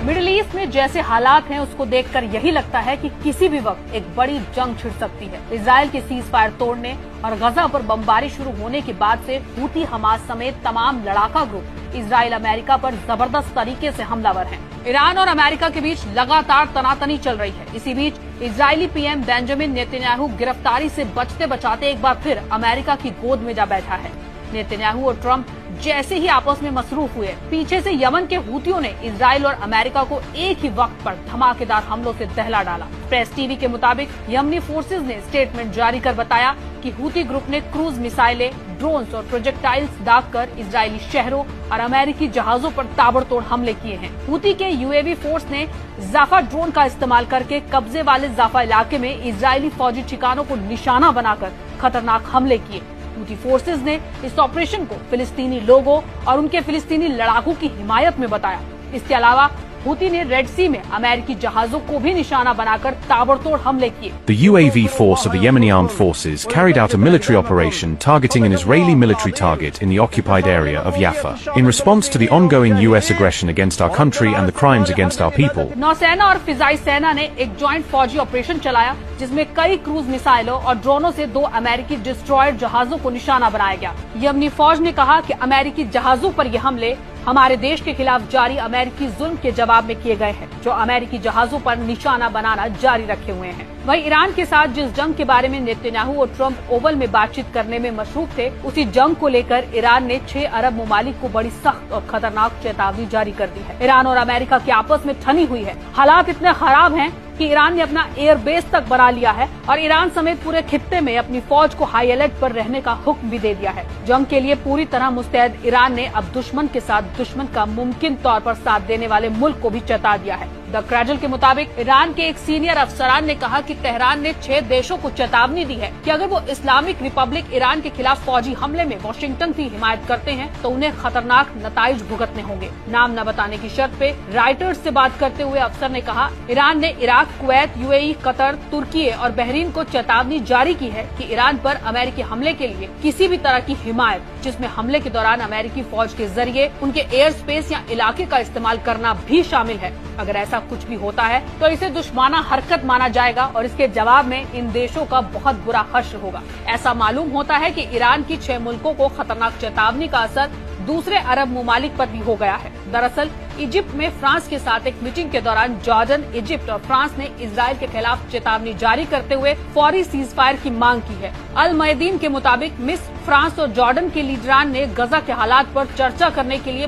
Middle east में जैसे हालात हैं उसको देखकर यही लगता है कि किसी भी वक्त एक बड़ी जंग छिड़ सकती है। इजराइल के सीज फायर तोड़ने और गजा पर बमबारी शुरू होने के बाद से हूती हमास समेत तमाम लड़ाका ग्रुप इजराइल अमेरिका पर जबरदस्त तरीके से हमलावर हैं। ईरान और अमेरिका के बीच लगातार तनातनी चल रही है। इसी बीच इजरायली पीएम बेंजामिन नेतन्याहू गिरफ्तारी से बचते बचाते एक बार फिर अमेरिका की गोद में जा बैठा है। नेतन्याहू और ट्रंप जैसे ही आपस में मसरूफ हुए, पीछे से यमन के हूतियों ने इजराइल और अमेरिका को एक ही वक्त पर धमाकेदार हमलों से दहला डाला। प्रेस टीवी के मुताबिक यमनी फोर्सेज ने स्टेटमेंट जारी कर बताया कि हूती ग्रुप ने क्रूज मिसाइलें, ड्रोन्स और प्रोजेक्टाइल्स दागकर इजरायली शहरों और अमेरिकी जहाजों पर ताबड़तोड़ हमले किए हैं। हूती के यूएवी फोर्स ने जाफा ड्रोन का इस्तेमाल करके कब्जे वाले जाफा इलाके में इजरायली फौजी ठिकानों को निशाना बनाकर खतरनाक हमले किए। हूती फोर्सेज ने इस ऑपरेशन को फिलिस्तीनी लोगों और उनके फिलिस्तीनी लड़ाकों की हिमायत में बताया। इसके अलावा हूती ने रेड सी में अमेरिकी जहाजों को भी निशाना बनाकर ताबड़तोड़ हमले किए। The UAV force of the Yemeni armed forces carried out a military operation targeting an Israeli military target in the occupied area of Jaffa. In response to the ongoing US aggression against our country and the crimes against our people, नौसेना और फिजाई सेना ने एक joint फौजी operation चलाया जिसमें कई cruise मिसाइलों और ड्रोनों से 2 अमेरिकी डिस्ट्रॉयर जहाजों को निशाना बनाया गया। यमनी फौज ने कहा कि अमेरिकी जहाजों पर ये हमले हमारे देश के खिलाफ जारी अमेरिकी जुल्म के जवाब में किए गए हैं, जो अमेरिकी जहाजों पर निशाना बनाना जारी रखे हुए हैं। वहीं ईरान के साथ जिस जंग के बारे में नेतन्याहू और ट्रंप ओवल में बातचीत करने में मसरूफ थे, उसी जंग को लेकर ईरान ने 6 अरब ममालिक को बड़ी सख्त और खतरनाक चेतावनी जारी कर दी है। ईरान और अमेरिका की आपस में ठनी हुई है। हालात इतने खराब हैं कि ईरान ने अपना एयर बेस तक बना लिया है और ईरान समेत पूरे खित्ते में अपनी फौज को हाई अलर्ट पर रहने का हुक्म भी दे दिया है। जंग के लिए पूरी तरह मुस्तैद ईरान ने अब दुश्मन के साथ दुश्मन का मुमकिन तौर पर साथ देने वाले मुल्क को भी चेता दिया है। द क्रैडल के मुताबिक ईरान के एक सीनियर अफसरान ने कहा कि तेहरान ने 6 देशों को चेतावनी दी है कि अगर वो इस्लामिक रिपब्लिक ईरान के खिलाफ फौजी हमले में वाशिंगटन की हिमायत करते हैं तो उन्हें खतरनाक नताइज भुगतने होंगे। नाम न बताने की शर्त पे राइटर्स से बात करते हुए अफसर ने कहा, ईरान ने इराक, कुवैत, यूएई, कतर, तुर्की और बहरीन को चेतावनी जारी की है कि ईरान पर अमेरिकी हमले के लिए किसी भी तरह की हिमायत, जिसमें हमले के दौरान अमेरिकी फौज के जरिए उनके एयर स्पेस या इलाके का इस्तेमाल करना भी शामिल है। अगर ऐसा कुछ भी होता है तो इसे दुश्मना हरकत माना जाएगा और इसके जवाब में इन देशों का बहुत बुरा हश्र होगा। ऐसा मालूम होता है कि ईरान की 6 मुल्कों को खतरनाक चेतावनी का असर दूसरे अरब ममालिक पर भी हो गया है। दरअसल इजिप्ट में फ्रांस के साथ एक मीटिंग के दौरान जॉर्डन, इजिप्ट और फ्रांस ने इजराइल के खिलाफ चेतावनी जारी करते हुए फौरी सीज फायर की मांग की है। अल मयदीन के मुताबिक मिस्र, फ्रांस और जॉर्डन के लीडरान ने गजा के हालात पर चर्चा करने के लिए